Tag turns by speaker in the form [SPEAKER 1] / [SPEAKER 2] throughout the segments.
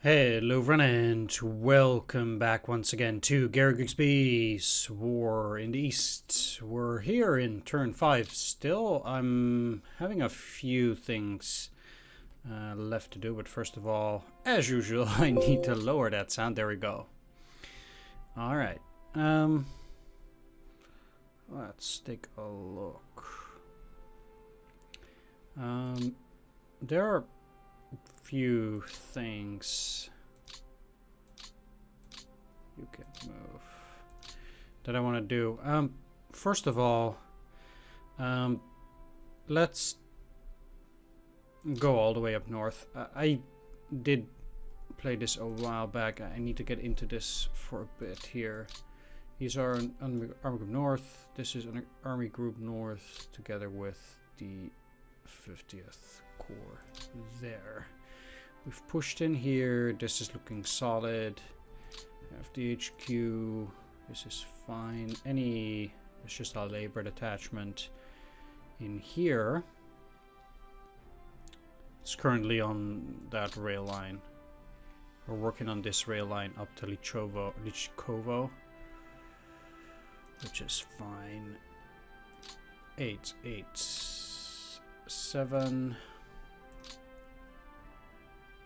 [SPEAKER 1] Hello everyone and welcome back once again to Gary Grigsby's War in the East. We're here in turn 5 still. I'm having a few things left to do, but first of all, as usual, I need to lower that sound. There we go. Alright, let's take a look. There are few things you can move that I want to do. First of all, let's go all the way up north. I did play this a while back. I need to get into this for a bit here. These are an Army Group North. This is an Army Group North together with the 50th Corps there. We've pushed in here. This is looking solid. FDHQ. This is fine. It's just a labor detachment in here. It's currently on that rail line. We're working on this rail line up to Lichkovo, which is fine. 8, 8, 7.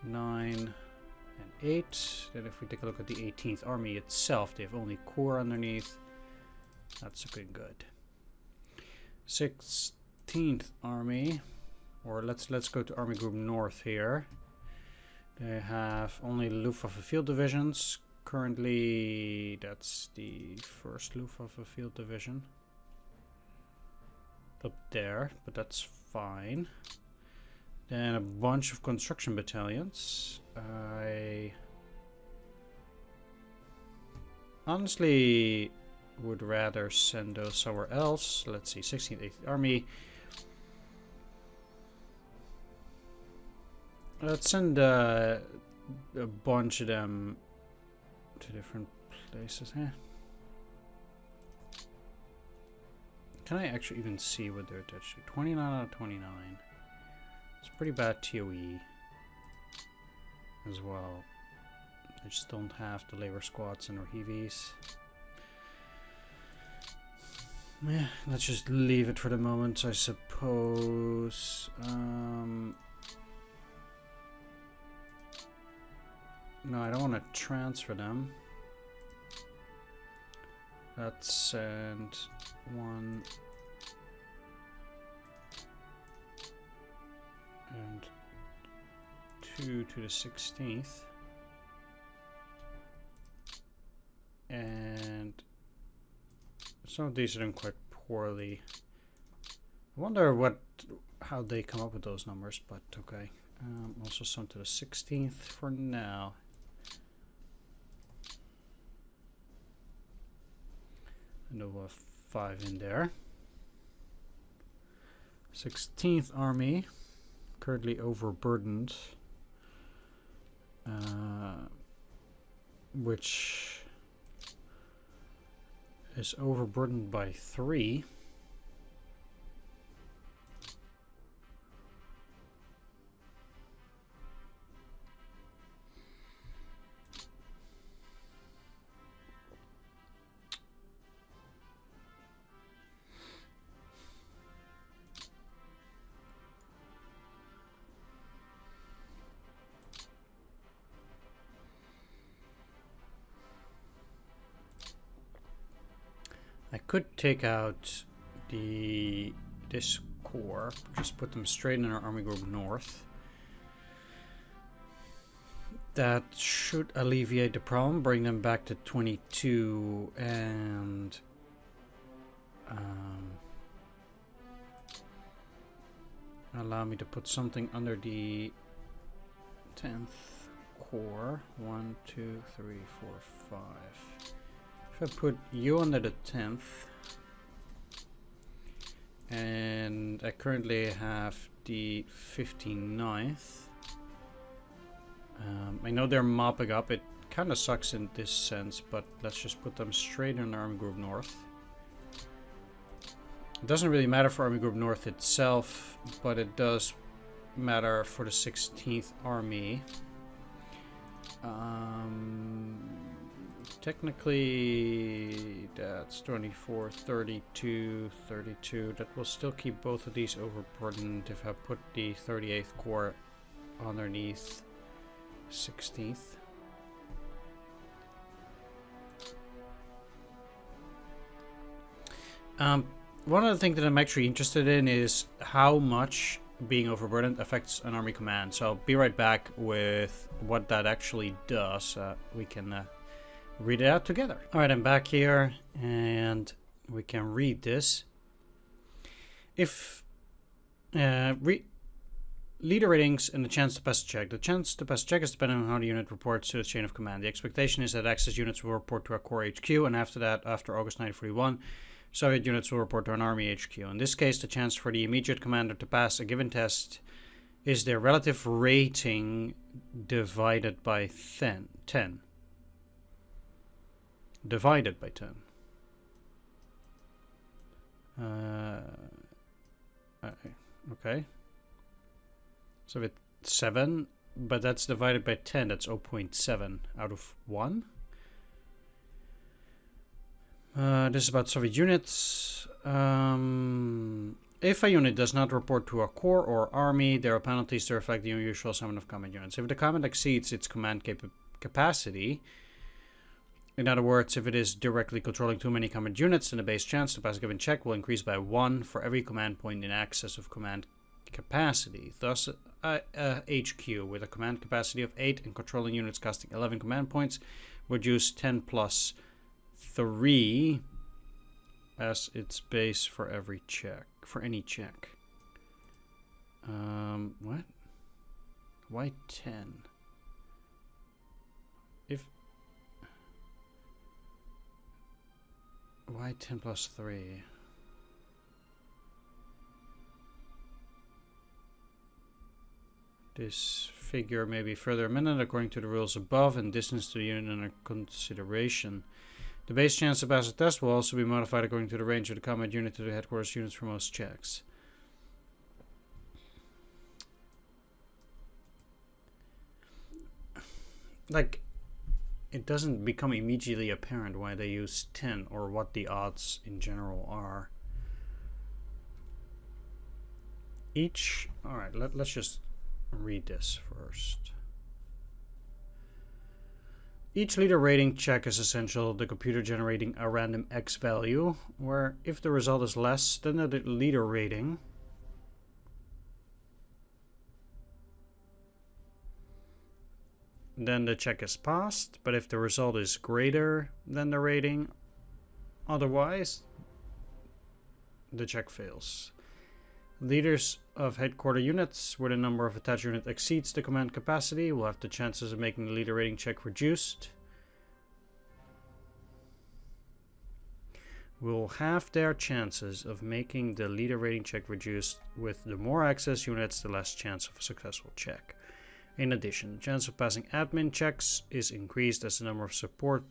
[SPEAKER 1] 9 and 8. Then if we take a look at the 18th Army itself, they have only Corps underneath. That's looking good. 16th Army, or let's go to Army Group North here. They have only Luftwaffe field divisions. Currently, that's the 1st Luftwaffe field division up there, but that's fine. Then a bunch of construction battalions. I honestly would rather send those somewhere else. Let's see, 16th, 8th Army. Let's send a bunch of them to different places. Can I actually even see what they're attached to? 29 out of 29. It's pretty bad TOE as well. They just don't have the labor squads and or heavies. Yeah, let's just leave it for the moment, I suppose. No, I don't want to transfer them. Let's send 1 and 2 to the 16th, and some of these are doing quite poorly. I wonder how they come up with those numbers, but okay. Also some to the 16th for now. And we'll have 5 in there. 16th Army. Currently overburdened, which is overburdened by 3. I could take out this Corps, just put them straight in our Army Group North. That should alleviate the problem, bring them back to 22, and allow me to put something under the 10th Corps. 1, 2, 3, 4, 5. If I put you under the 10th, and I currently have the 59th. I know they're mopping up. It kind of sucks in this sense, but let's just put them straight in Army Group North. It doesn't really matter for Army Group North itself, but it does matter for the 16th Army. technically that's 24, 32, 32. That will still keep both of these overburdened if I put the 38th Corps underneath 16th. One of the things that I'm actually interested in is how much being overburdened affects an army command. So I'll be right back with what that actually does. We can read it out together. Alright, I'm back here and we can read this. If leader ratings and the chance to pass a check. The chance to pass a check is dependent on how the unit reports to the chain of command. The expectation is that Axis units will report to a Corps HQ, and after that, after August 1941, Soviet units will report to an Army HQ. In this case, the chance for the immediate commander to pass a given test is their relative rating divided by 10. Divided by 10. Okay. So it's 7, but that's divided by 10. That's 0.7 out of 1. This is about Soviet units. If a unit does not report to a Corps or Army, there are penalties to reflect the unusual summon of combat units. If the command exceeds its command capacity, in other words, if it is directly controlling too many command units, then the base chance to pass a given check will increase by 1 for every command point in excess of command capacity. Thus, HQ with a command capacity of 8 and controlling units costing 11 command points would use 10 plus 3 as its base for every check, for any check. What? Why 10? Why 10 plus 3? This figure may be further amended according to the rules above and distance to the unit under consideration. The base chance to pass a test will also be modified according to the range of the combat unit to the headquarters units for most checks. Like, it doesn't become immediately apparent why they use 10 or what the odds in general are. Alright, let's just read this first. Each leader rating check is essential, the computer generating a random X value, where if the result is less than the leader rating, then the check is passed, but if the result is greater than the rating, otherwise, the check fails. Leaders of headquarter units where the number of attached units exceeds the command capacity will have the chances of making the leader rating check reduced. Will have their chances of making the leader rating check reduced. With the more access units, the less chance of a successful check. In addition, the chance of passing admin checks is increased as the number of support.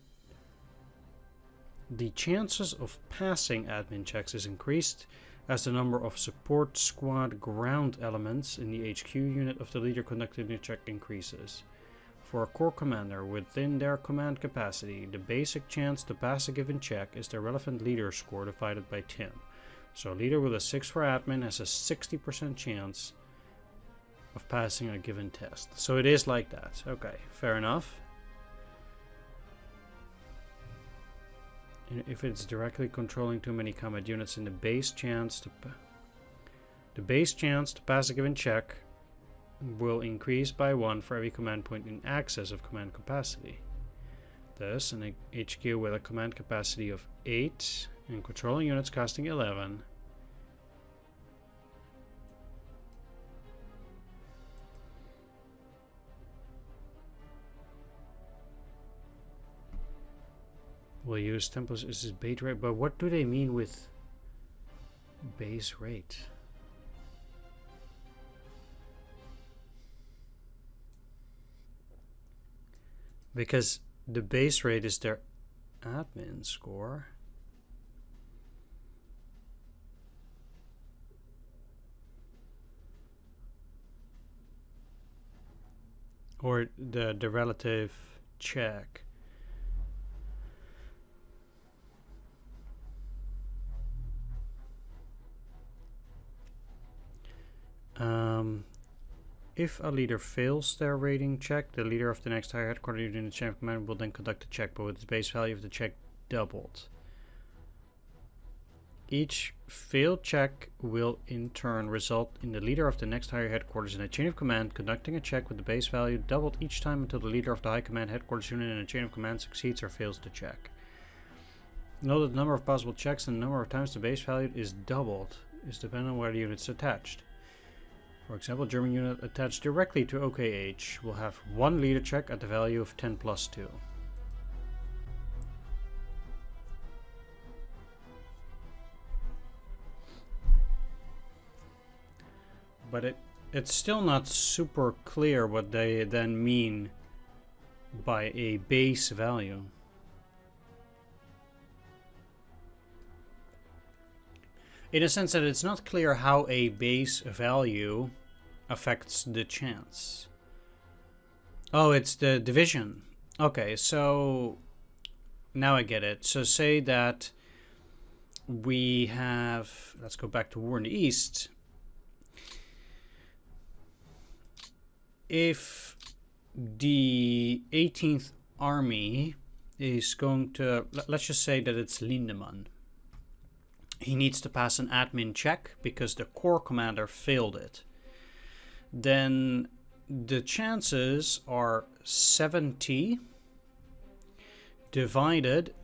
[SPEAKER 1] The chances of passing admin checks is increased as the number of support squad ground elements in the HQ unit of the leader conducting the check increases. For a Corps commander within their command capacity, the basic chance to pass a given check is the relevant leader score divided by 10. So a leader with a 6 for admin has a 60% chance of passing a given test. So it is like that. Okay, fair enough. If it's directly controlling too many combat units, in the base chance to pass a given check will increase by 1 for every command point in excess of command capacity. Thus, an HQ with a command capacity of 8 and controlling units costing 11 will use temples. Is this base rate? But what do they mean with base rate? Because the base rate is their admin score. Or the relative check. If a leader fails their rating check, the leader of the next higher headquarters unit in the chain of command will then conduct a check, but with the base value of the check doubled. Each failed check will in turn result in the leader of the next higher headquarters in a chain of command conducting a check with the base value doubled each time until the leader of the high command headquarters unit in a chain of command succeeds or fails the check. Note that the number of possible checks and the number of times the base value is doubled is dependent on where the unit is attached. For example, German unit attached directly to OKH will have one leader check at the value of 10 plus 2. But it's still not super clear what they then mean by a base value. In a sense that it's not clear how a base value affects the chance. Oh, it's the division. Okay, so now I get it. So say that we have, let's go back to War in the East. If the 18th Army is going to, let's just say that it's Lindemann. He needs to pass an admin check because the corps commander failed it. Then the chances are 70 divided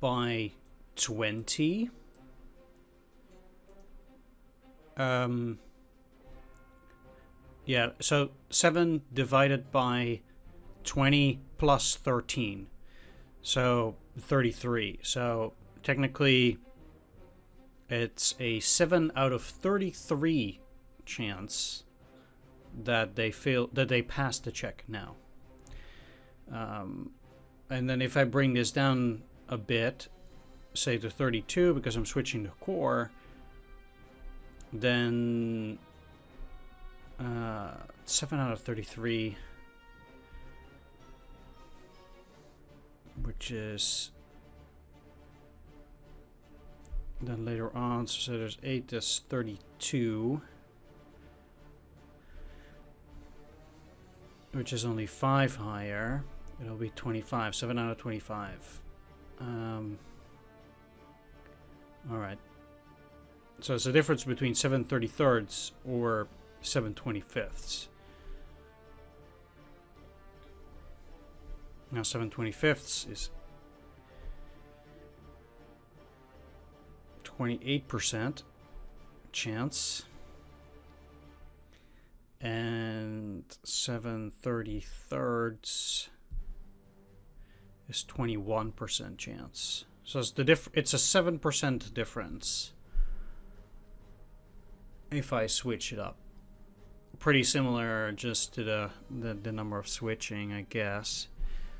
[SPEAKER 1] by 20. Yeah, so 7 divided by 20 plus 13. So 33. So technically it's a 7 out of 33 chance that they pass the check now. And then if I bring this down a bit, say to 32 because I'm switching the core, then 7 out of 33, which is then later on, so there's 8, that's 32, which is only 5 higher. It'll be 25, 7 out of 25. Alright. So it's the difference between 7/33 or 7/25. Now 7/25 is 28% chance, and 7/33 is 21% chance. So it's it's a 7% difference if I switch it up. Pretty similar just to the number of switching, I guess.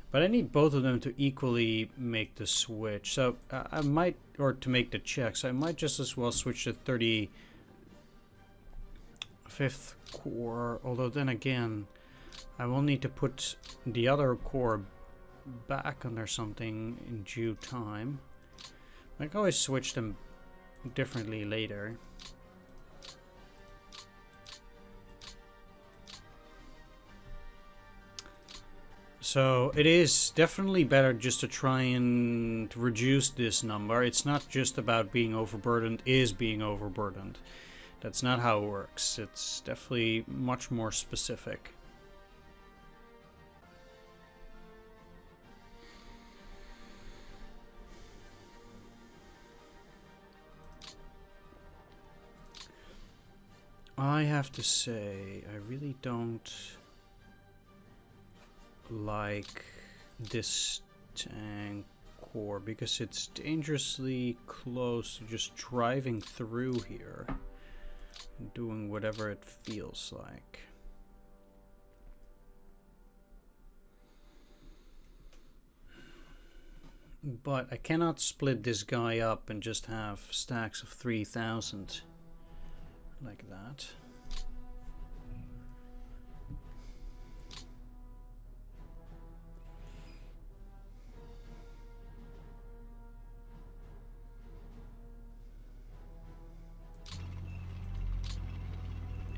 [SPEAKER 1] But I need both of them to equally make the switch. So I might, or to make the checks, I might just as well switch to 35th core. Although then again, I will need to put the other core back under something in due time. I can always switch them differently later. So it is definitely better just to try and reduce this number. It's not just about being overburdened, is being overburdened. That's not how it works. It's definitely much more specific. I have to say, I really don't like this tank core because it's dangerously close to just driving through here and doing whatever it feels like. But I cannot split this guy up and just have stacks of 3,000 like that.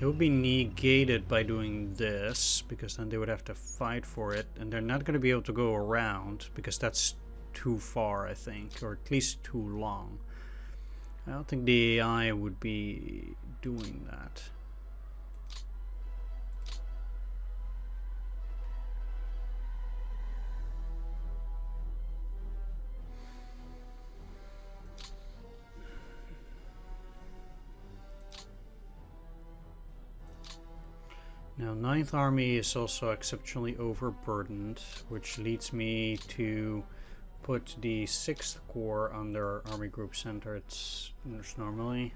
[SPEAKER 1] It would be negated by doing this, because then they would have to fight for it, and they're not going to be able to go around, because that's too far, I think, or at least too long. I don't think the AI would be doing that. Now, 9th Army is also exceptionally overburdened, which leads me to put the 6th Corps under Army Group Center. It's normally.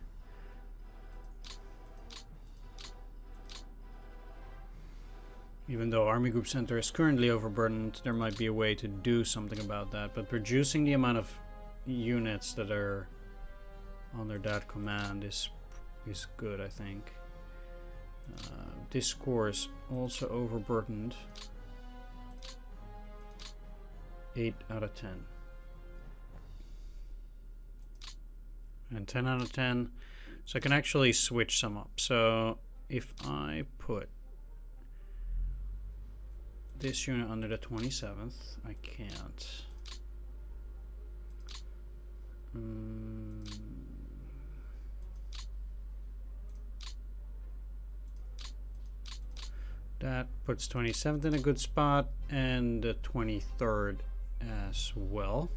[SPEAKER 1] Even though Army Group Center is currently overburdened, there might be a way to do something about that. But reducing the amount of units that are under that command is good, I think. This Corps is also overburdened. 8 out of 10. And 10 out of 10. So I can actually switch some up. So if I put this unit under the 27th, I can't. That puts 27th in a good spot, and the 23rd as well.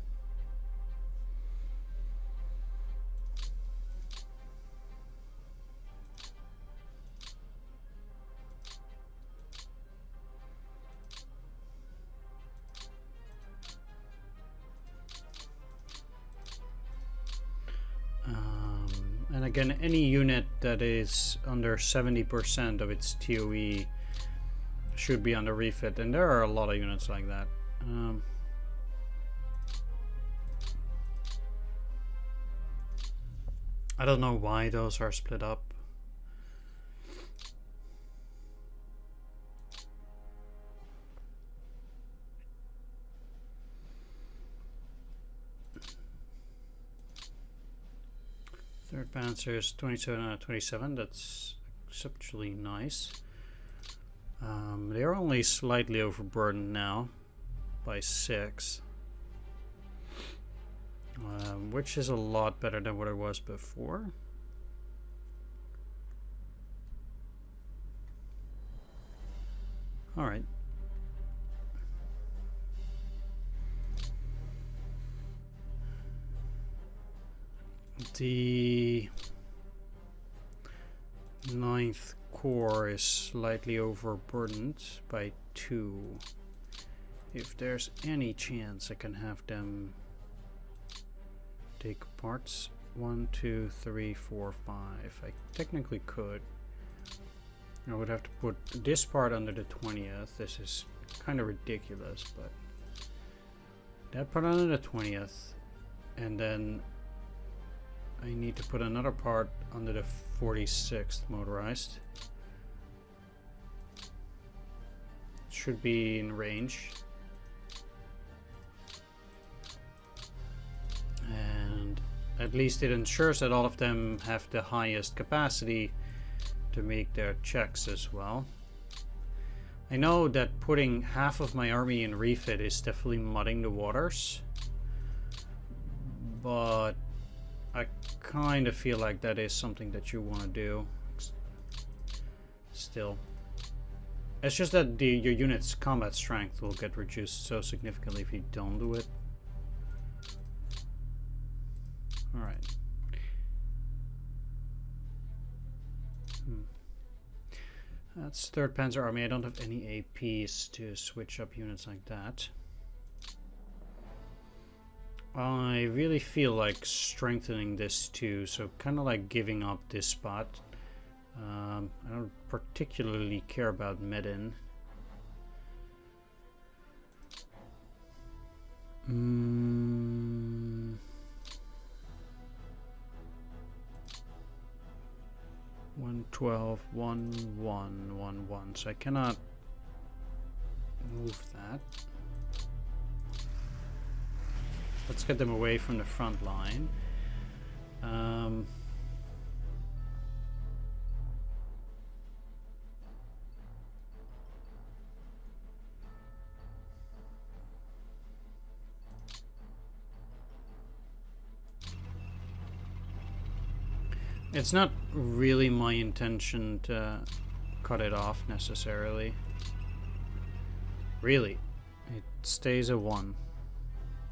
[SPEAKER 1] And again, any unit that is under 70% of its TOE should be under refit, and there are a lot of units like that. I don't know why those are split up. Third Panzer is 27 out of 27. That's exceptionally nice. They're only slightly overburdened now by 6, which is a lot better than what it was before. All right. The 9th Corps is slightly overburdened by 2. If there's any chance I can have them take parts 1, 2, 3, 4, 5. I technically could. I would have to put this part under the 20th. This is kind of ridiculous, but that part under the 20th, and then I need to put another part under the 46th motorized. Should be in range. And at least it ensures that all of them have the highest capacity to make their checks as well. I know that putting half of my army in refit is definitely mudding the waters, but I kind of feel like that is something that you want to do still. It's just that your unit's combat strength will get reduced so significantly if you don't do it. Alright. That's 3rd Panzer Army. I don't have any APs to switch up units like that. I really feel like strengthening this too, so kind of like giving up this spot. I don't particularly care about Medin. Mm. 112, 1, 1, 1, 1. So I cannot move that. Let's get them away from the front line. It's not really my intention to cut it off necessarily. Really, it stays a 1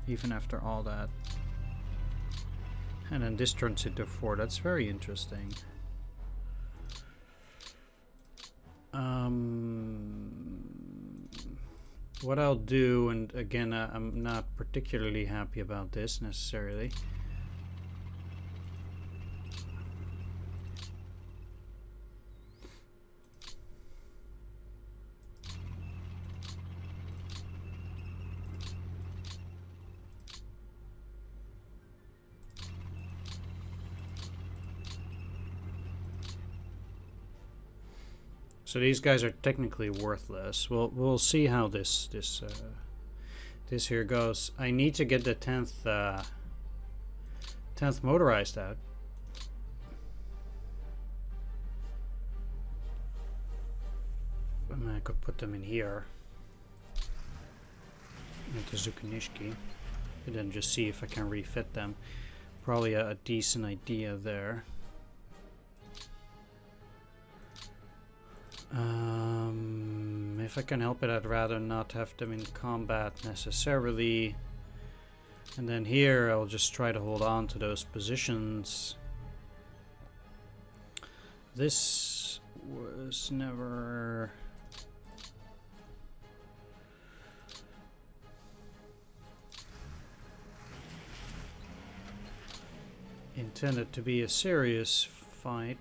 [SPEAKER 1] even after all that. And then this turns into 4. That's very interesting. What I'll do, and again, I'm not particularly happy about this necessarily. So these guys are technically worthless. We'll see how this here goes. I need to get the 10th motorized out. I mean, I could put them in here into Zukanishki and then just see if I can refit them. Probably a decent idea there. If I can help it, I'd rather not have them in combat necessarily. And then here, I'll just try to hold on to those positions. This was never... intended to be a serious fight.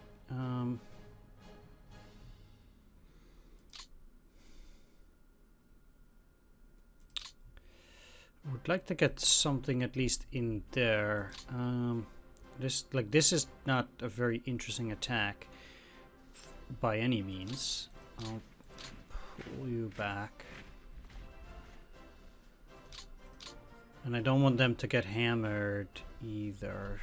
[SPEAKER 1] Would like to get something at least in there. This is not a very interesting attack by any means. I'll pull you back. And I don't want them to get hammered either.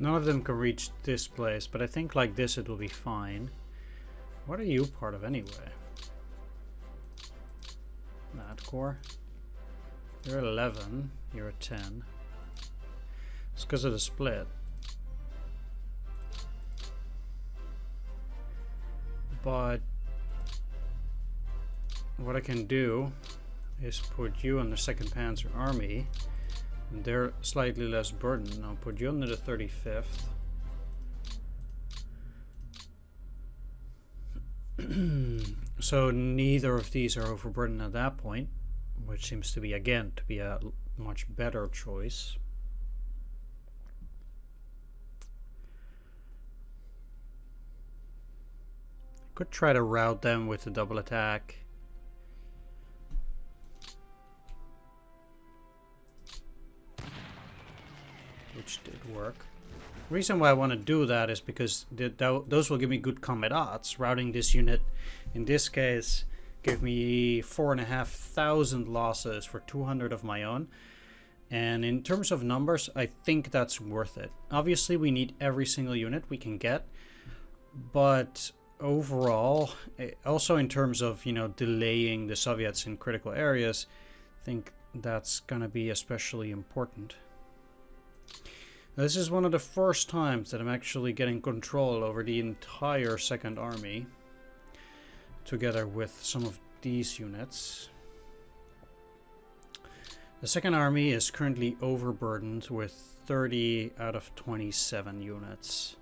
[SPEAKER 1] None of them can reach this place, but I think like this it will be fine. What are you part of anyway? That core. You're 11, you're a 10. It's because of the split. But what I can do is put you on the 2nd Panzer Army. And they're slightly less burdened. I'll put you under the 35th. So neither of these are overburdened at that point, which seems to be, again, to be a much better choice. Could try to rout them with a double attack. Which did work. The reason why I want to do that is because those will give me good combat odds. Routing this unit, in this case, gave me 4,500 losses for 200 of my own. And in terms of numbers, I think that's worth it. Obviously, we need every single unit we can get. But overall, also in terms of, you know, delaying the Soviets in critical areas, I think that's going to be especially important. This is one of the first times that I'm actually getting control over the entire 2nd Army, together with some of these units. The 2nd Army is currently overburdened with 30 out of 27 units,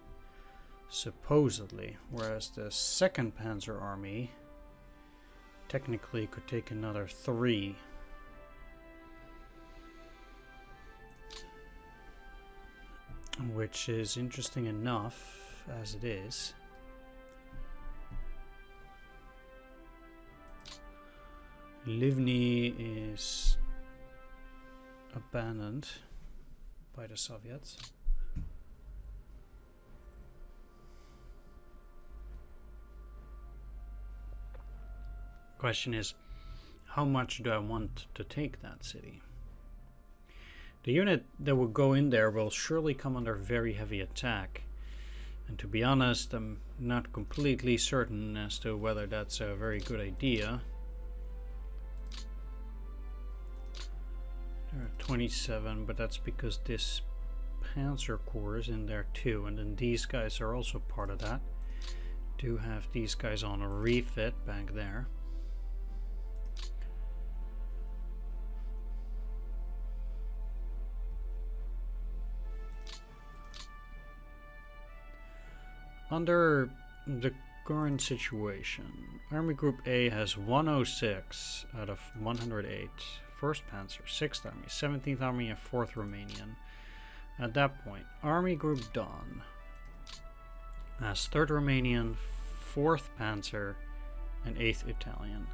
[SPEAKER 1] supposedly, whereas the 2nd Panzer Army technically could take another 3. Which is interesting enough as it is. Livni is abandoned by the Soviets. Question is, how much do I want to take that city? The unit that will go in there will surely come under very heavy attack. And to be honest, I'm not completely certain as to whether that's a very good idea. There are 27, but that's because this Panzer Corps is in there too, and then these guys are also part of that. Do have these guys on a refit back there. Under the current situation, Army Group A has 106 out of 108. 1st Panzer, 6th Army, 17th Army, and 4th Romanian. At that point, Army Group Don has 3rd Romanian, 4th Panzer, and 8th Italian.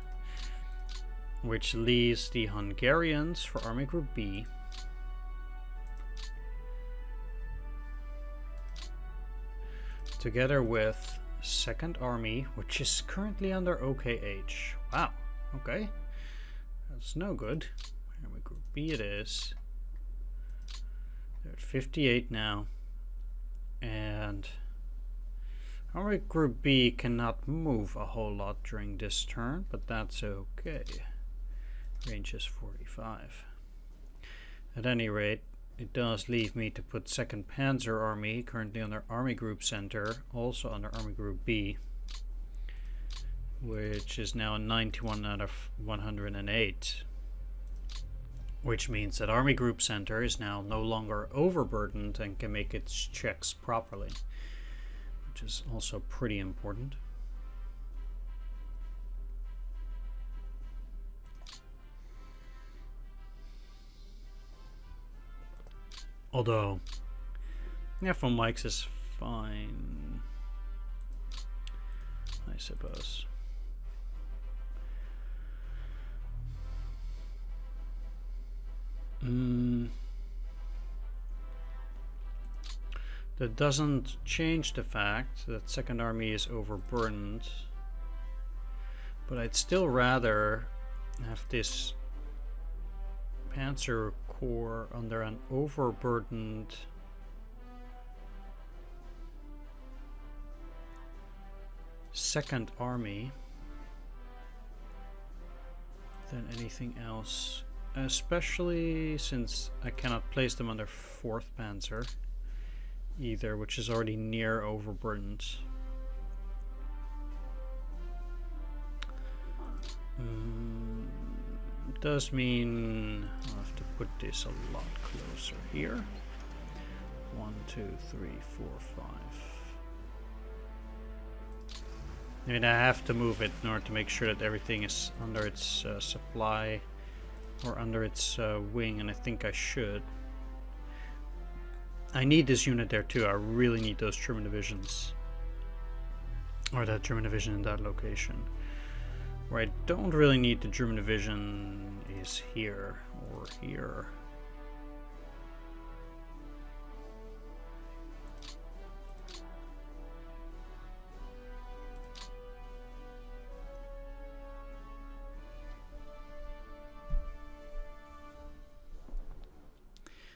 [SPEAKER 1] Which leaves the Hungarians for Army Group B. Together with 2nd Army, which is currently under OKH. Wow, okay. That's no good. Army Group B it is. They're at 58 now. And Army Group B cannot move a whole lot during this turn, but that's okay. Range is 45. At any rate, it does leave me to put 2nd Panzer Army, currently under Army Group Center, also under Army Group B, which is now 91 out of 108. Which means that Army Group Center is now no longer overburdened and can make its checks properly, which is also pretty important. Although, F1 mics is fine, I suppose. That doesn't change the fact that 2nd Army is overburdened, but I'd still rather have this Panzer Corps under an overburdened Second Army than anything else, especially since I cannot place them under 4th Panzer either, which is already near overburdened. Does mean I'll have to put this a lot closer here. 1, 2, 3, 4, 5. I mean, I have to move it in order to make sure that everything is under its supply or under its wing, and I think I should. I need this unit there too. I really need those German divisions, or that German division in that location. Where I don't really need the German division is here or here.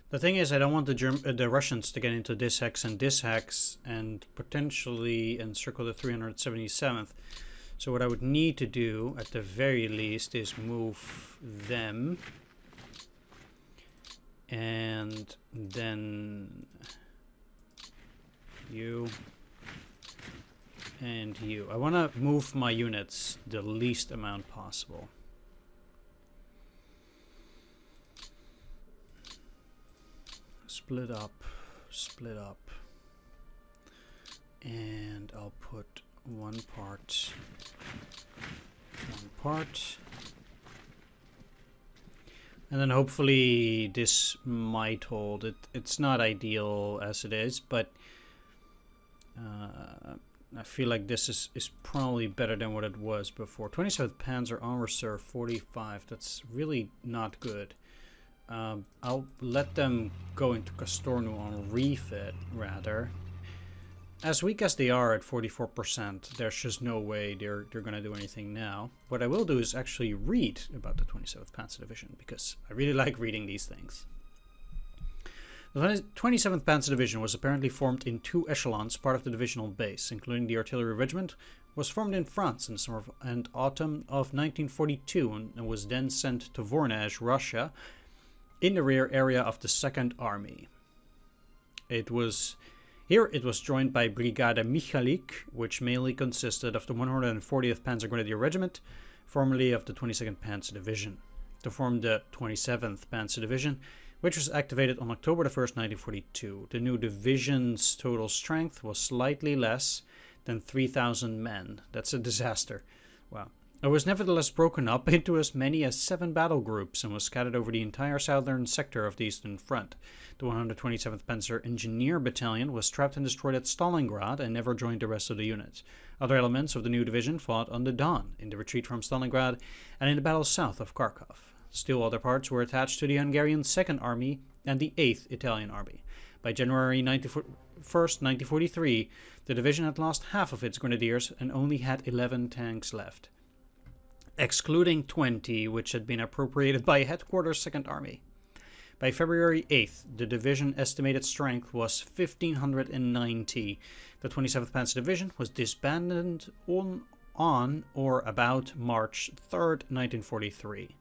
[SPEAKER 1] The thing is, I don't want the Russians to get into this hex and potentially encircle the 377th. So what I would need to do, at the very least, is move them. And then you and you. I want to move my units the least amount possible. Split up. And I'll put one part. And then hopefully this might hold. It's not ideal as it is, but I feel like this is probably better than what it was before. 27th Panzer on reserve, 45. That's really not good. I'll let them go into Castornu on refit, rather. As weak as they are at 44%, there's just no way they're going to do anything now. What I will do is actually read about the 27th Panzer Division, because I really like reading these things. The 27th Panzer Division was apparently formed in 2 echelons, part of the divisional base, including the artillery regiment, was formed in France in the summer and autumn of 1942 and was then sent to Voronezh, Russia, in the rear area of the Second Army. It was joined by Brigade Michalik, which mainly consisted of the 140th Panzer Grenadier Regiment, formerly of the 22nd Panzer Division, to form the 27th Panzer Division, which was activated on October 1st, 1942. The new division's total strength was slightly less than 3,000 men. That's a disaster. Wow. It was nevertheless broken up into as many as 7 battle groups and was scattered over the entire southern sector of the Eastern Front. The 127th Panzer Engineer Battalion was trapped and destroyed at Stalingrad and never joined the rest of the units. Other elements of the new division fought on the Don, in the retreat from Stalingrad, and in the battle south of Kharkov. Still other parts were attached to the Hungarian Second Army and the 8th Italian Army. By January 1st, 1943, the division had lost half of its grenadiers and only had 11 tanks left, excluding 20 which had been appropriated by Headquarters Second Army. By February 8th, the division estimated strength was 1,590. The 27th Panzer Division was disbanded on or about March 3rd, 1943,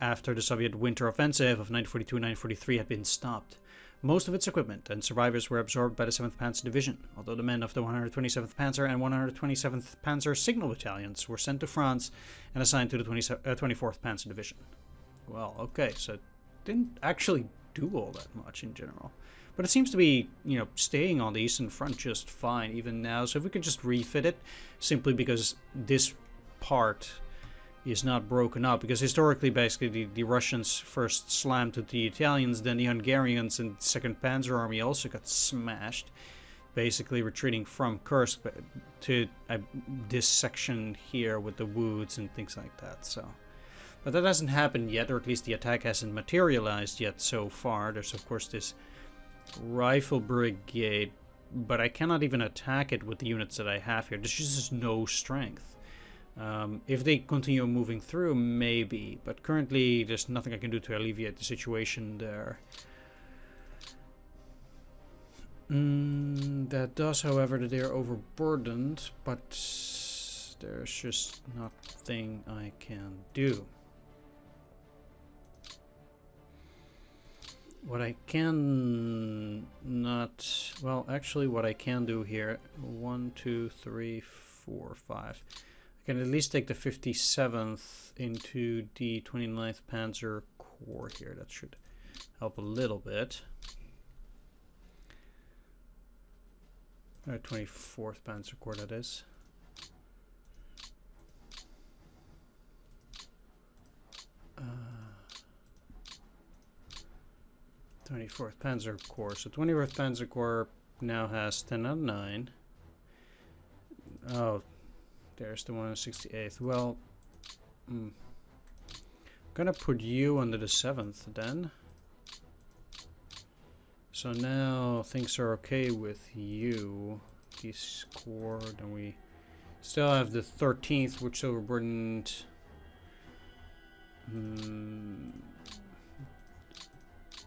[SPEAKER 1] after the Soviet winter offensive of 1942-1943 had been stopped. Most of its equipment and survivors were absorbed by the 7th Panzer Division, although the men of the 127th Panzer and 127th Panzer Signal Battalions were sent to France and assigned to the 24th Panzer Division. Well, okay, so it didn't actually do all that much in general. But it seems to be, staying on the Eastern Front just fine even now. So if we could just refit it, simply because this part is not broken up, because historically basically the Russians first slammed to the Italians, then the Hungarians and 2nd Panzer Army also got smashed, basically retreating from Kursk to this section here with the woods and things like that. So, but that hasn't happened yet, or at least the attack hasn't materialized yet so far. There's of course this rifle brigade, but I cannot even attack it with the units that I have here. There's just no strength. If they continue moving through, maybe, but currently there's nothing I can do to alleviate the situation there. That does, however, that they are overburdened, but there's just nothing I can do. What I can not, well, actually what I can do here, 1, 2, 3, 4, 5. I can at least take the 57th into the 29th Panzer Corps here. That should help a little bit. 24th Panzer Corps, that is. Uh, 24th Panzer Corps. So 24th Panzer Corps now has 10 out of 9. Oh, there's the 168th. Well, I'm gonna put you under the 7th then. So now things are okay with you. This corps, then we still have the 13th, which is overburdened.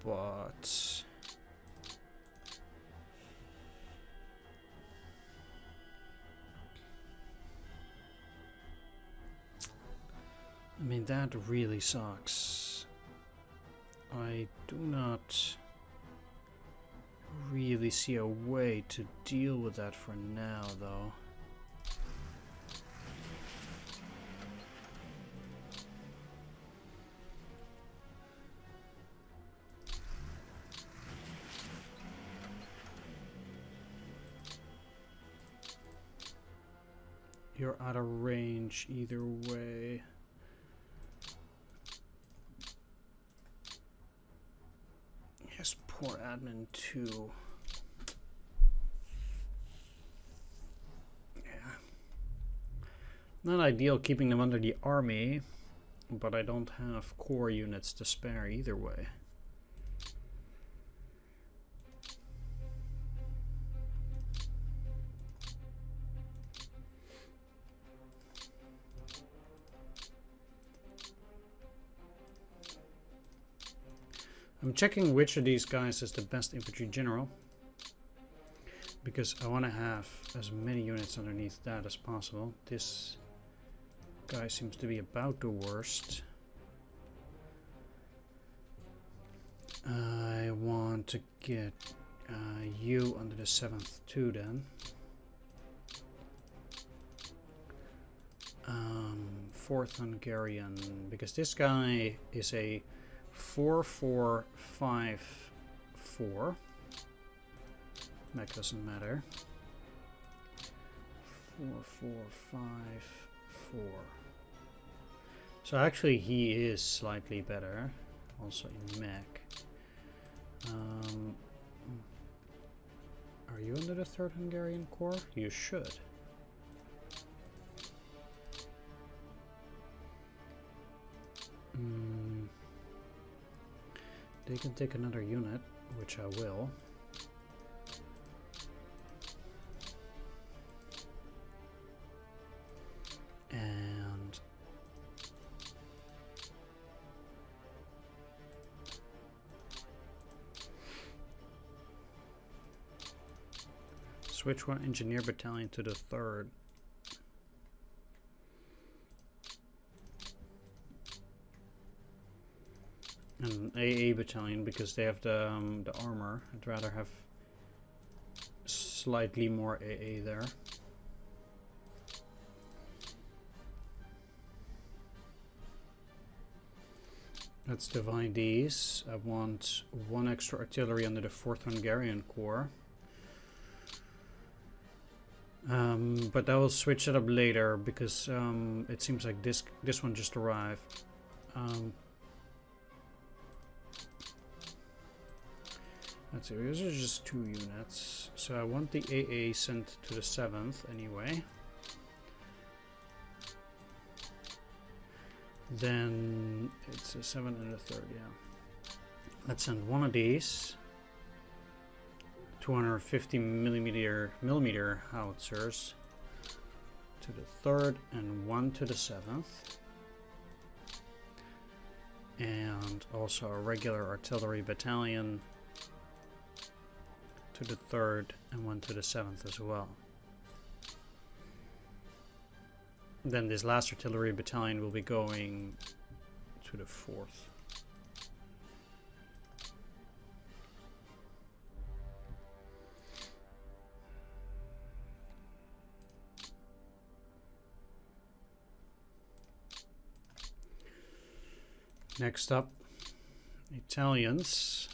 [SPEAKER 1] But I mean, that really sucks. I do not really see a way to deal with that for now, though. You're out of range either way. Yes, poor admin too. Yeah. Not ideal keeping them under the army, but I don't have core units to spare either way. I'm checking which of these guys is the best infantry general, because I want to have as many units underneath that as possible. This guy seems to be about the worst. I want to get you under the 7th too then. 4th Hungarian, because this guy is a 4-4-5-4. That doesn't matter. 4-4-5-4. So actually he is slightly better, also in mech. Are you under the 3rd Hungarian Corps? You should. They can take another unit, which I will. And switch one engineer battalion to the 3rd. An AA battalion, because they have the armor. I'd rather have slightly more AA there. Let's divide these. I want one extra artillery under the 4th Hungarian Corps. But I will switch it up later, because it seems like this one just arrived. Let's see, these are just 2 units. So I want the AA sent to the 7th anyway. Then it's a 7 and a 3rd, yeah. Let's send one of these 250 millimeter howitzers to the 3rd and one to the 7th. And also a regular artillery battalion to the 3rd and one to the 7th as well. Then this last artillery battalion will be going to the 4th. Next up, Italians.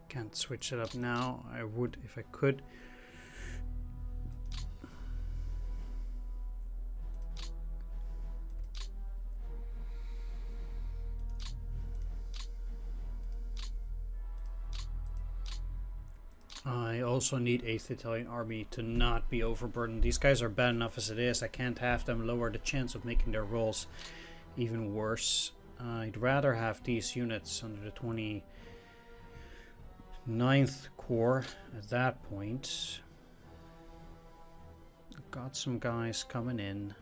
[SPEAKER 1] Can't switch it up now. I would if I could. I also need 8th Italian Army to not be overburdened. These guys are bad enough as it is. I can't have them lower the chance of making their rolls even worse. I'd rather have these units under the 29th Corps at that point. Got some guys coming in.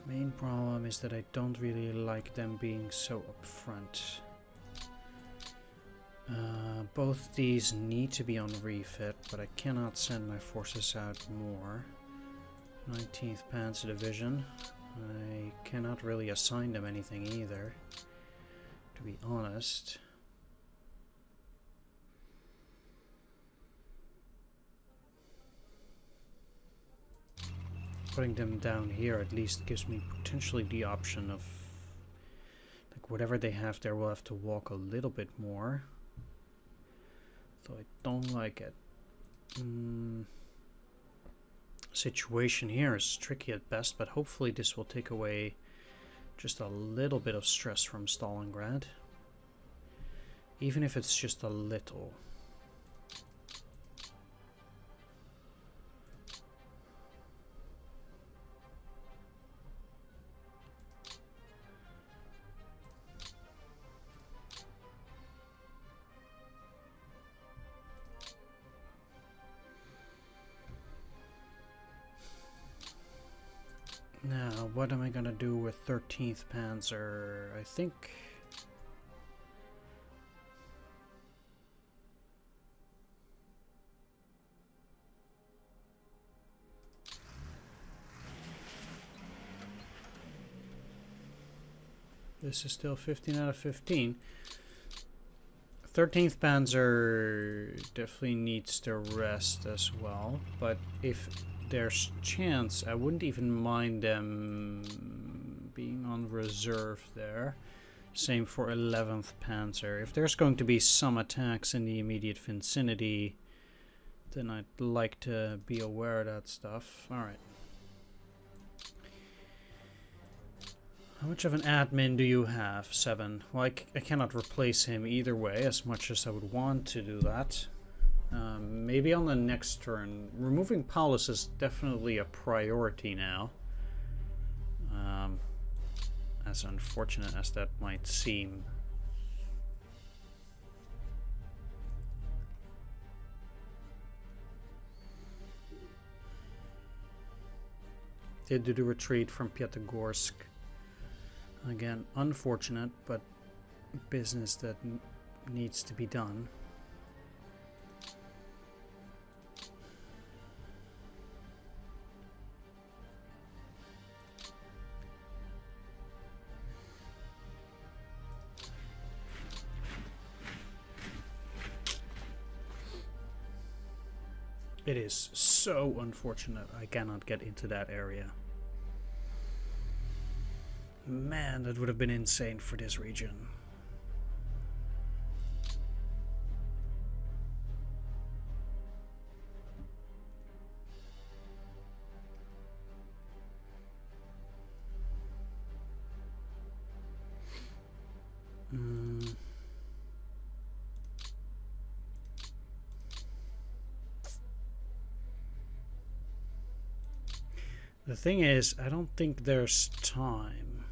[SPEAKER 1] Main problem is that I don't really like them being so upfront. Both these need to be on refit, but I cannot send my forces out more. 19th Panzer Division. I cannot really assign them anything either, to be honest. Putting them down here at least gives me potentially the option of, like, whatever they have there will have to walk a little bit more. So I don't like it. Situation here is tricky at best, but hopefully this will take away just a little bit of stress from Stalingrad. Even if it's just a little. Now, what am I gonna do with 13th Panzer? I think... This is still 15 out of 15. 13th Panzer definitely needs to rest as well, but if there's chance, I wouldn't even mind them being on reserve there. Same for 11th Panzer. If there's going to be some attacks in the immediate vicinity, then I'd like to be aware of that stuff. Alright. How much of an admin do you have? 7. Well, I cannot replace him either way, as much as I would want to do that. Maybe on the next turn. Removing Paulus is definitely a priority now. As unfortunate as that might seem. Did do the retreat from Pyatigorsk. Again, unfortunate, but business that needs to be done. It is so unfortunate I cannot get into that area. Man, that would have been insane for this region. The thing is, I don't think there's time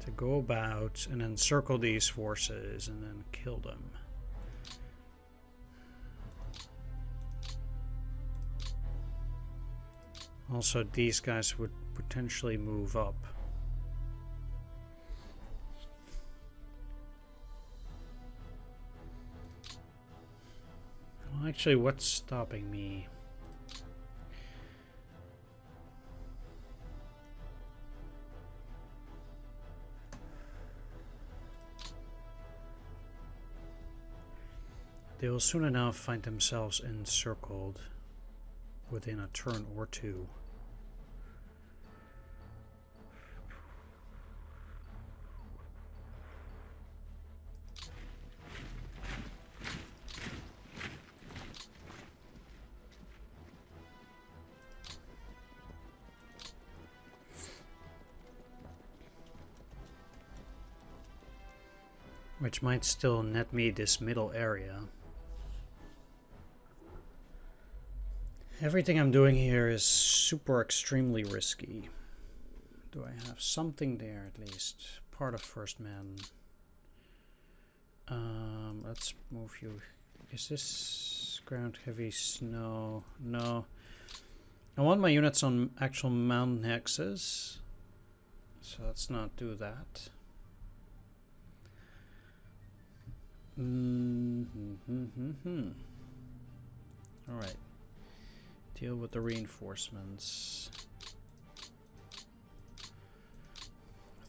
[SPEAKER 1] to go about and encircle these forces and then kill them. Also, these guys would potentially move up. Well, actually, what's stopping me? They will soon enough find themselves encircled within a turn or two. Which might still net me this middle area. Everything I'm doing here is super extremely risky. Do I have something there at least? Part of first man. Let's move you. Is this ground heavy snow? No. I want my units on actual mountain hexes. So let's not do that. Alright. Deal with the reinforcements.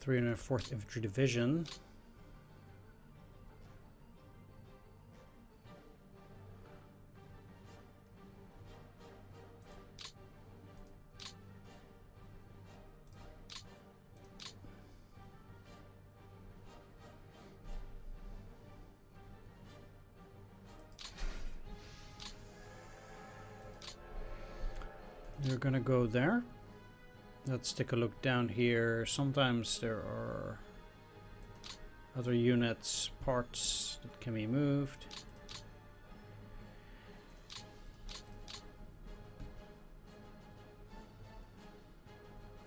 [SPEAKER 1] 304th Infantry Division. You're gonna go there. Let's take a look down here. Sometimes there are Other units, parts that can be moved.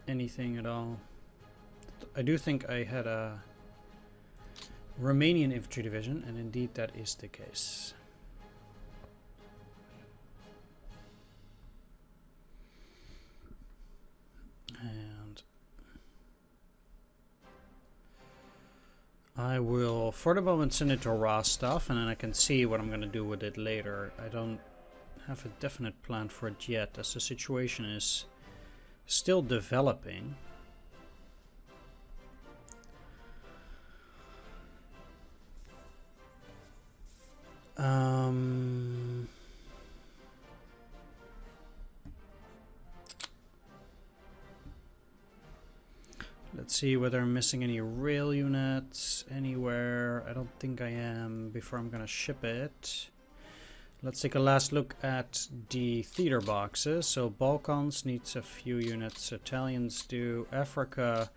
[SPEAKER 1] Anything at all. I do think I had a Romanian infantry division, and indeed that is the case. And I will, for the moment, send it to Rostov, and then I can see what I'm going to do with it later. I don't have a definite plan for it yet, as the situation is still developing. Let's see whether I'm missing any rail units anywhere. I don't think I am before I'm gonna ship it. Let's take a last look at the theater boxes. So Balkans needs a few units, Italians do. Africa,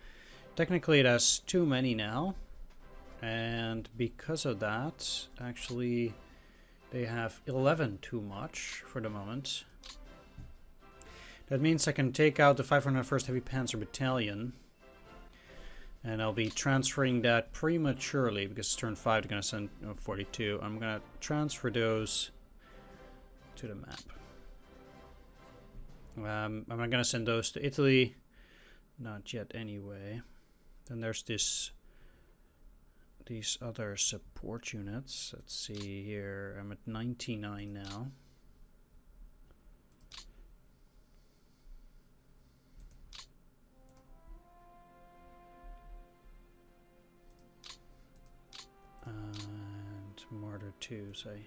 [SPEAKER 1] technically it has too many now. And because of that, actually, they have 11 too much for the moment. That means I can take out the 501st Heavy Panzer Battalion. And I'll be transferring that prematurely because turn 5 they're going to send 42. I'm going to transfer those to the map. I'm not going to send those to Italy. Not yet anyway. Then there's these other support units. Let's see here. I'm at 99 now. And Martyr 2, say.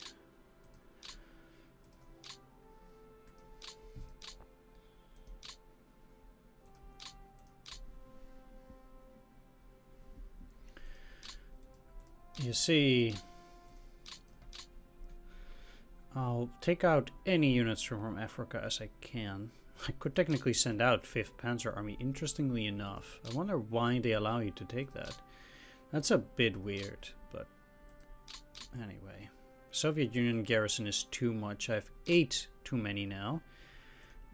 [SPEAKER 1] You see, I'll take out any units from Africa as I can. I could technically send out 5th Panzer Army, interestingly enough. I wonder why they allow you to take that. That's a bit weird, but anyway. Soviet Union garrison is too much. I have 8 too many now.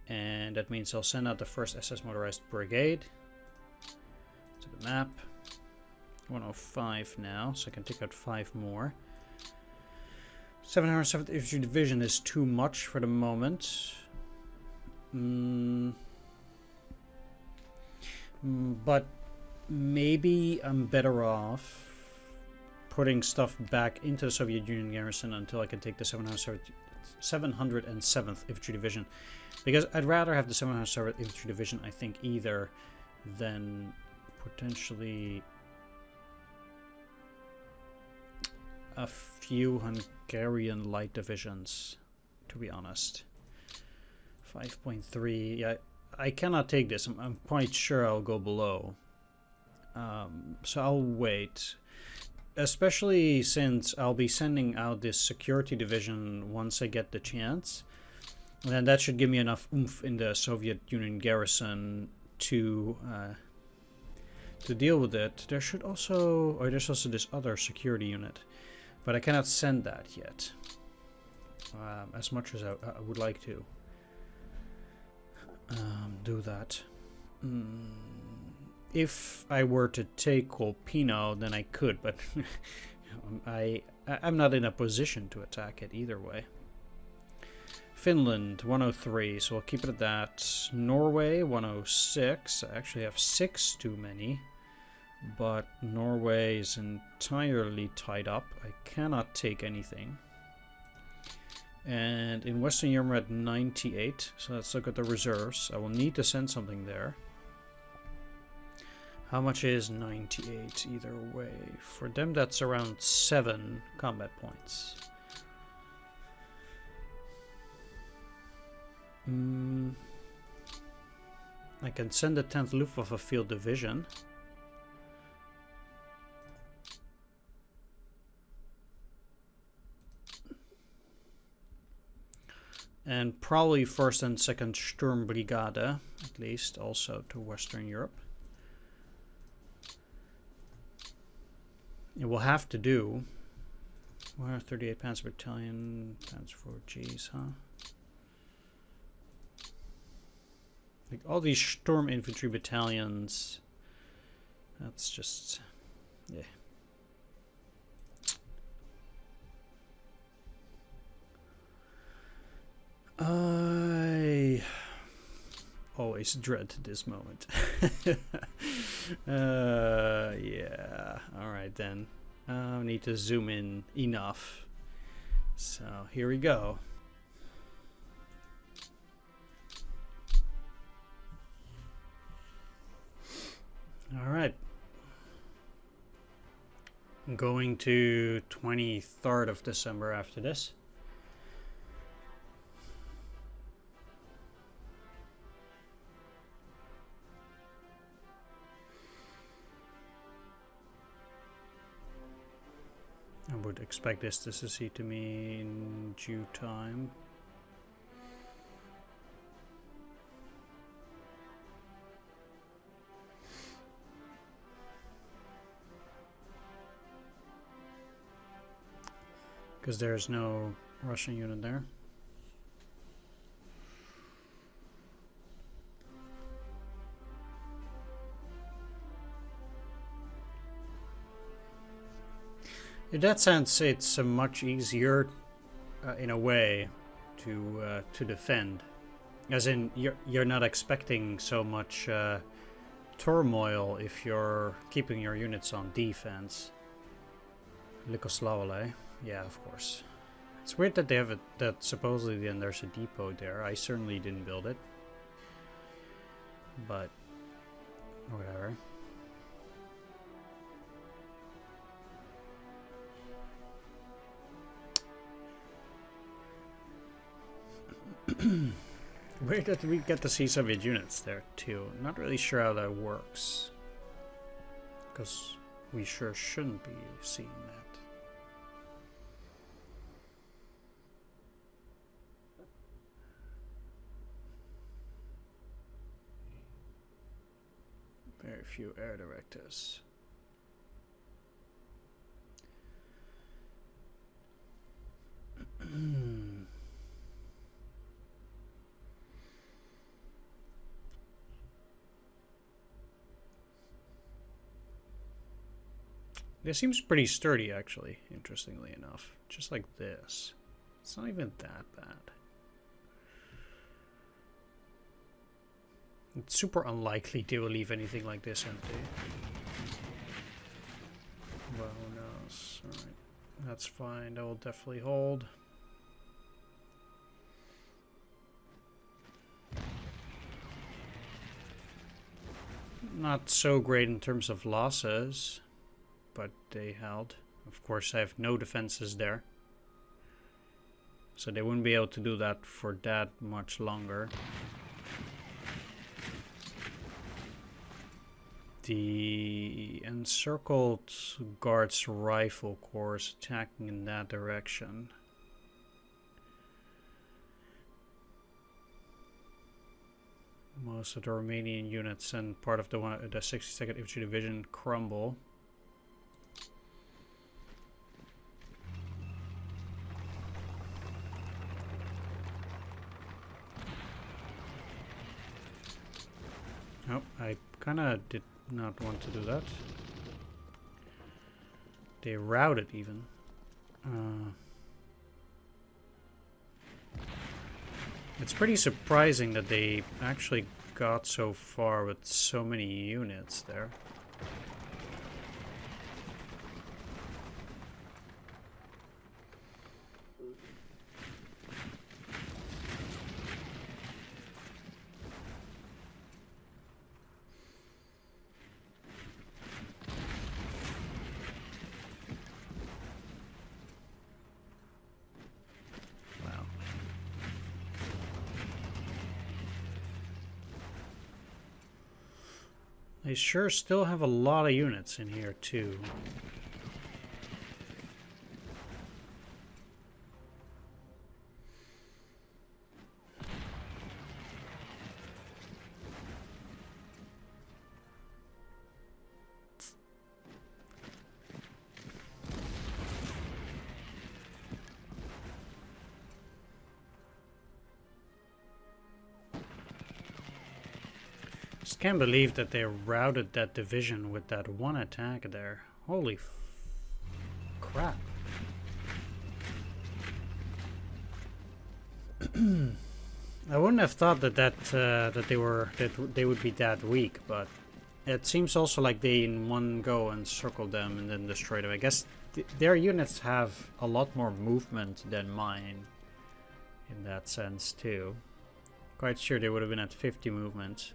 [SPEAKER 1] And that means I'll send out the 1st SS Motorized Brigade to the map. 105 now, so I can take out 5 more. 707th Infantry Division is too much for the moment. But maybe I'm better off putting stuff back into the Soviet Union garrison until I can take the 707th Infantry Division. Because I'd rather have the 707th Infantry Division, I think, either than potentially a few Hungarian light divisions, to be honest. 5.3, yeah, I cannot take this. I'm quite sure I'll go below. So I'll wait. Especially since I'll be sending out this security division once I get the chance. And then that should give me enough oomph in the Soviet Union garrison to deal with it. There should also, or there's also this other security unit. But I cannot send that yet, as much as I would like to do that. If I were to take Kolpino, then I could, but I'm not in a position to attack it either way. Finland, 103, so I'll keep it at that. Norway, 106. I actually have 6 too many. But Norway is entirely tied up. I cannot take anything. And in Western Europe we're at 98. So let's look at the reserves. I will need to send something there. How much is 98 either way? For them that's around 7 combat points. I can send the 10th Luftwaffe Field Division. And probably 1st and 2nd Sturmbrigade, at least, also to Western Europe. It will have to do. 138 Panzer Battalion, Panzer 4Gs, huh? Like all these Sturm infantry battalions. That's just, yeah. I always dread this moment. Yeah. All right then. I need to zoom in enough. So here we go. All right. I'm going to 23rd of December after this. I would expect this to succeed to me in due time. Because there's no Russian unit there. In that sense, it's much easier, in a way, to defend. As in, you're not expecting so much turmoil if you're keeping your units on defense. Likoslavle, yeah, of course. It's weird that they have that supposedly then there's a depot there. I certainly didn't build it, but whatever. Weird that we get to see Soviet units there too. Not really sure how that works, because we sure shouldn't be seeing that. Very few air directors. This seems pretty sturdy, actually, interestingly enough. Just like this. It's not even that bad. It's super unlikely they will leave anything like this empty. Well, who knows? Alright. That's fine. That will definitely hold. Not so great in terms of losses, but they held. Of course, I have no defenses there, so they wouldn't be able to do that for that much longer. The encircled Guards Rifle Corps attacking in that direction. Most of the Romanian units and part of the 62nd Infantry Division crumble. Oh, I kind of did not want to do that. They routed even. It's pretty surprising that they actually got so far with so many units there. They sure still have a lot of units in here too. Just can't believe that they routed that division with that one attack there. Holy crap. I wouldn't have thought that they would be that weak, but it seems also like they in one go encircled them and then destroyed them. I guess their units have a lot more movement than mine in that sense too. Quite sure they would have been at 50 movement.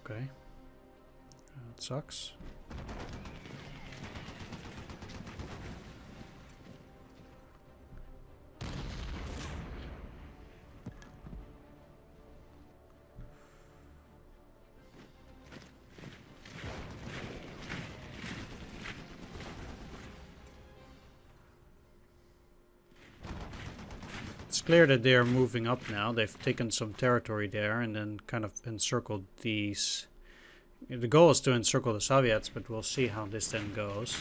[SPEAKER 1] Okay. That sucks. It's clear that they are moving up now. They've taken some territory there and then kind of encircled these. The goal is to encircle the Soviets, but we'll see how this then goes.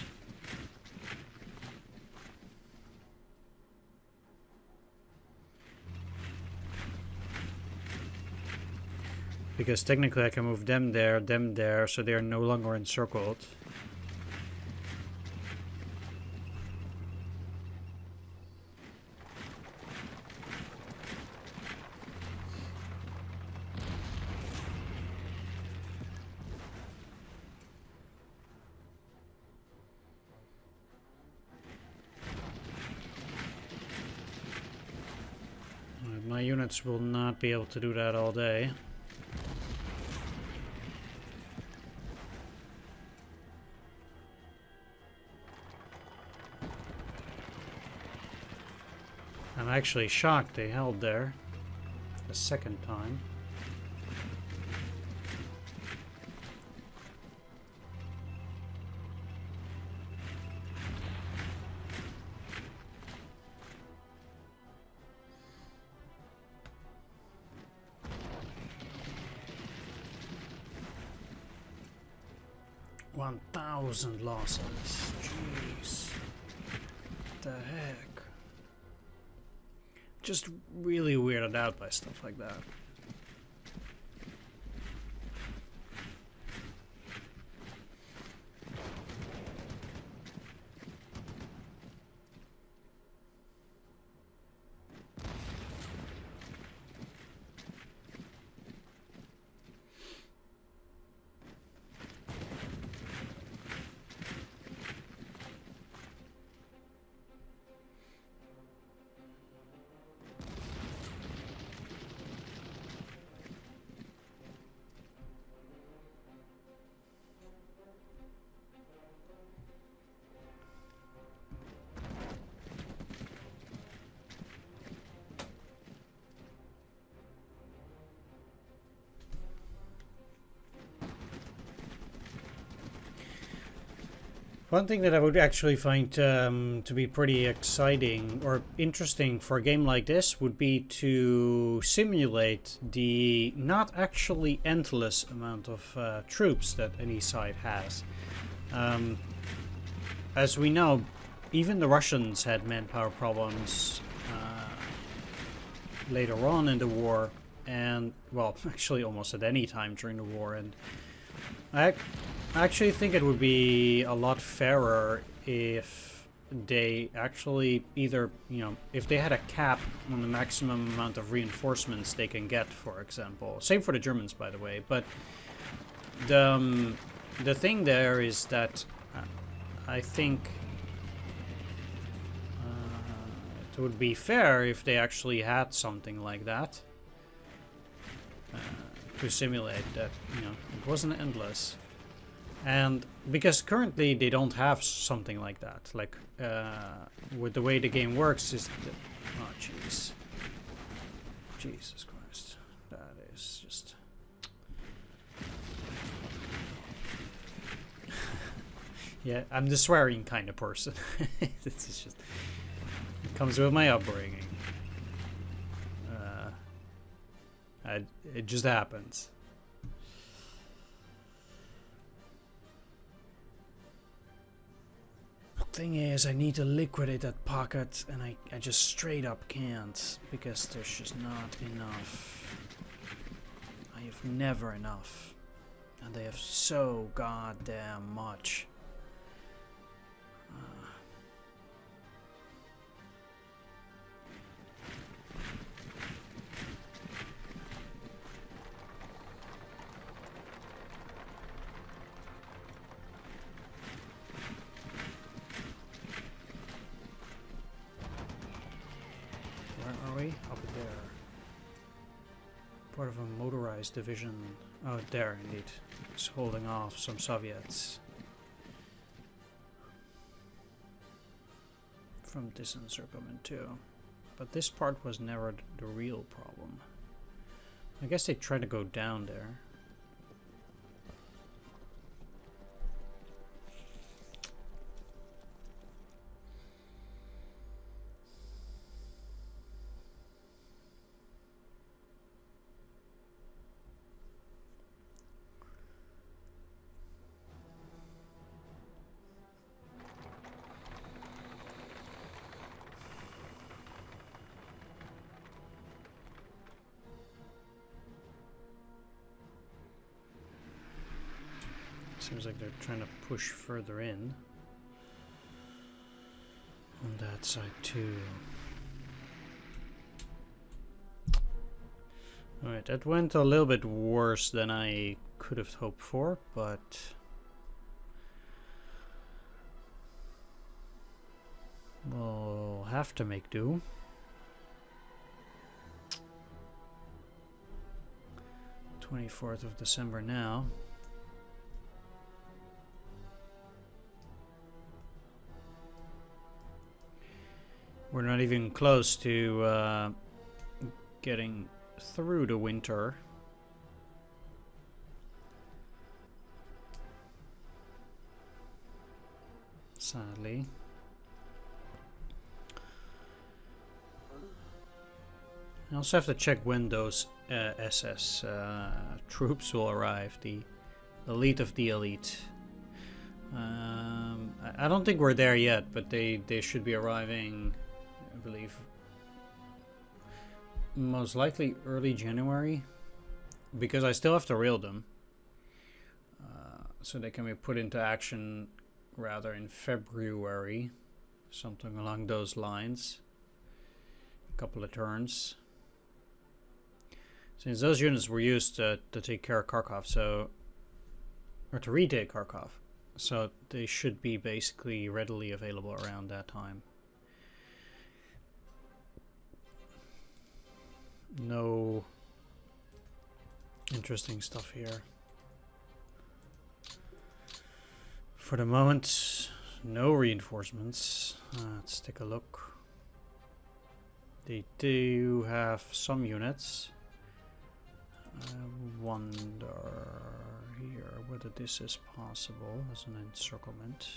[SPEAKER 1] Because technically I can move them there, so they are no longer encircled. My units will not be able to do that all day. I'm actually shocked they held there a second time. $1,000 losses. Jeez. What the heck? Just really weirded out by stuff like that. One thing that I would actually find to be pretty exciting or interesting for a game like this would be to simulate the not actually endless amount of troops that any side has. As we know, even the Russians had manpower problems later on in the war, and well, actually almost at any time during the war. And I actually think it would be a lot fairer if they actually either, if they had a cap on the maximum amount of reinforcements they can get, for example. Same for the Germans, by the way. But the thing there is that I think it would be fair if they actually had something like that to simulate that, it wasn't endless. And because currently they don't have something like that, like with the way the game works is that, oh jeez, Jesus Christ, that is just Yeah, I'm the swearing kind of person. This is just... It comes with my upbringing. It just happens. Thing is, I need to liquidate that pocket, and I just straight up can't, because there's just not enough. I have never enough. And they have so goddamn much. Up there. Part of a motorized division. Oh, there indeed. It's holding off some Soviets from this encirclement too. But this part was never the real problem. I guess they tried to go down there. Seems like they're trying to push further in on that side too. Alright, that went a little bit worse than I could have hoped for, but we'll have to make do. '24th of December now. We're not even close to getting through the winter. Sadly. I also have to check when those SS troops will arrive. The elite of the elite. I don't think we're there yet, but they should be arriving, I believe, most likely early January, because I still have to reel them, so they can be put into action rather in February, something along those lines. A couple of turns, since those units were used to take care of Kharkov, or to retake Kharkov, so they should be basically readily available around that time. No interesting stuff here. For the moment, no reinforcements. Let's take a look. They do have some units. I wonder here whether this is possible as an encirclement.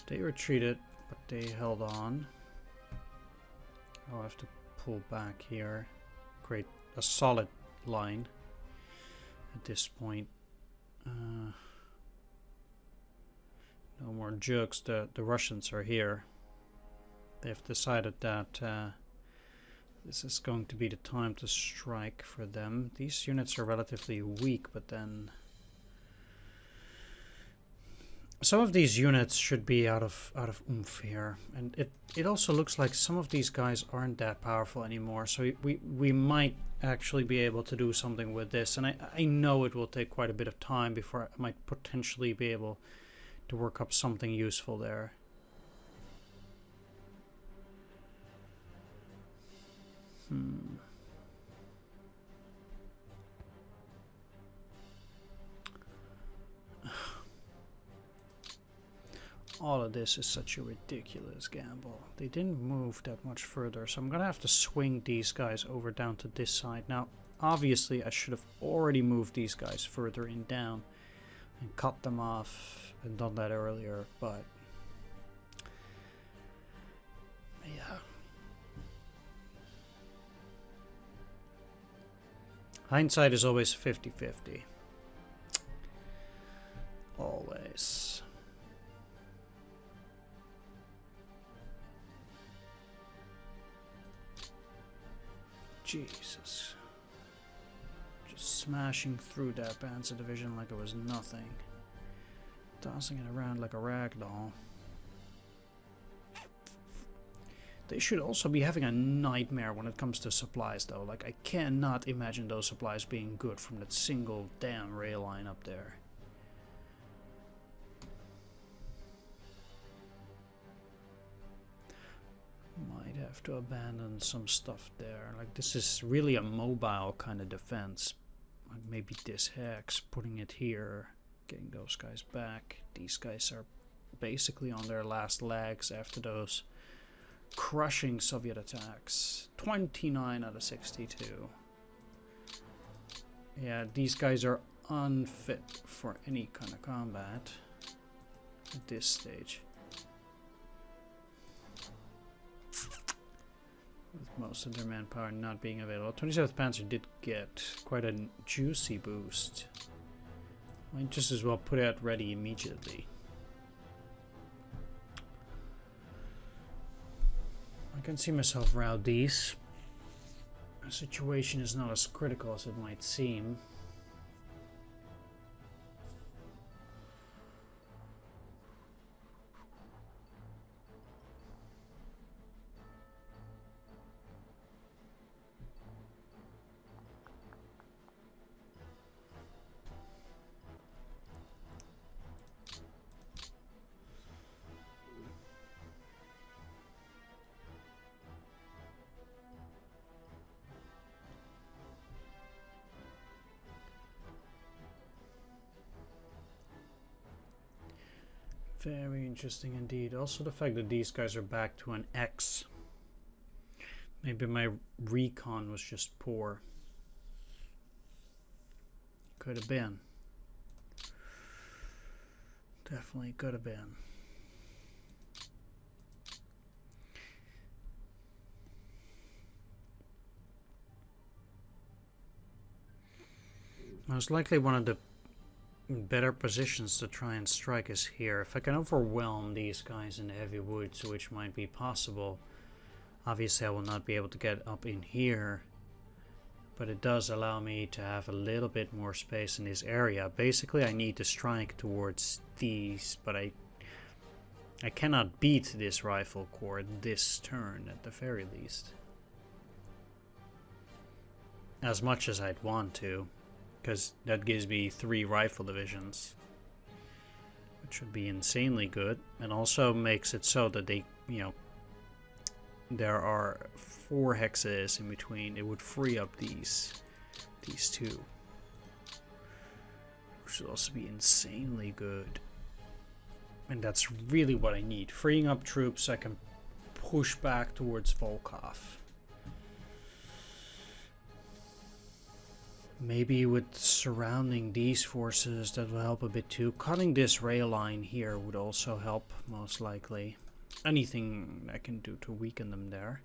[SPEAKER 1] They retreated, but they held on. I'll have to pull back here, create a solid line at this point. No more jokes. The Russians are here. They've decided that this is going to be the time to strike for them. These units are relatively weak, but then some of these units should be out of oomph here, and it also looks like some of these guys aren't that powerful anymore. So we might actually be able to do something with this, and I know it will take quite a bit of time before I might potentially be able to work up something useful there. All of this is such a ridiculous gamble. They didn't move that much further, so I'm gonna have to swing these guys over down to this side. Now, obviously, I should have already moved these guys further in down, and cut them off and done that earlier, but yeah. Hindsight is always 50-50. Always. Jesus. Just smashing through that Panzer division like it was nothing. Tossing it around like a rag doll. They should also be having a nightmare when it comes to supplies though. Like, I cannot imagine those supplies being good from that single damn rail line up there. Might have to abandon some stuff there. Like, this is really a mobile kind of defense. Like, maybe this hex, putting it here, getting those guys back. These guys are basically on their last legs after those crushing Soviet attacks. 29 out of 62. Yeah, these guys are unfit for any kind of combat at this stage. With most of their manpower not being available. 27th Panzer did get quite a juicy boost. Might just as well put it ready immediately. I can see myself route these. The situation is not as critical as it might seem. Very interesting indeed. Also the fact that these guys are back to an X. Maybe my recon was just poor. Could have been. Definitely could have been. Most likely one of the better positions to try and strike is here. If I can overwhelm these guys in the heavy woods, which might be possible, obviously I will not be able to get up in here, but it does allow me to have a little bit more space in this area. Basically I need to strike towards these, but I cannot beat this rifle corps this turn at the very least, as much as I'd want to. Because that gives me 3 rifle divisions, which would be insanely good, and also makes it so that they, you know, there are 4 hexes in between. It would free up these 2, which would also be insanely good. And that's really what I need. Freeing up troops, I can push back towards Volkov. Maybe with surrounding these forces that will help a bit too. Cutting this rail line here would also help, most likely. Anything I can do to weaken them there.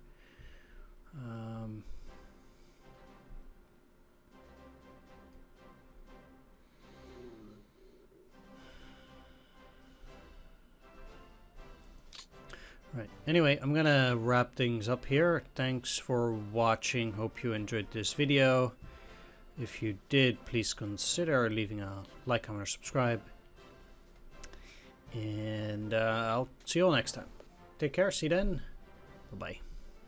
[SPEAKER 1] Right. Anyway, I'm gonna wrap things up here. Thanks for watching. Hope you enjoyed this video. If you did, please consider leaving a like, comment, or subscribe. And I'll see you all next time. Take care. See you then. Bye-bye.